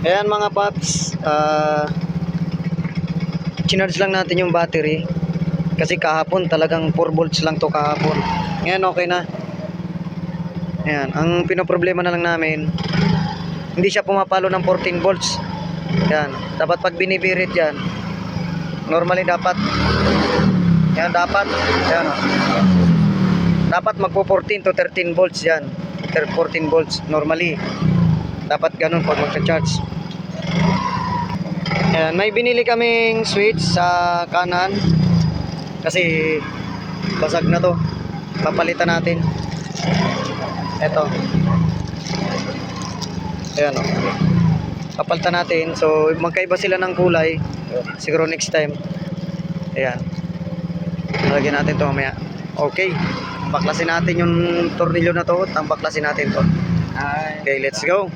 Ayan mga paps, chinarge lang natin yung battery kasi kahapon talagang 4 volts lang to kahapon. Ngayon okay na. Ayan, ang pinoproblema na lang namin, hindi siya pumapalo ng 14 volts. Ayan, dapat pag binibirit yan, normally dapat, ayan dapat, ayan, dapat magpo 14 to 13 volts yan. 14 volts normally. Dapat ganun pag magcha-charge. Ayan, may binili kaming switch sa kanan kasi basag na to. Papalitan natin. Ito. Ayan o. Papalitan natin. So magkaiba sila ng kulay. Siguro next time. Ayan. Lagyan natin to mamaya. Okay. Baklasin natin yung tornilyo na to. Baklasin natin to. Okay, let's go.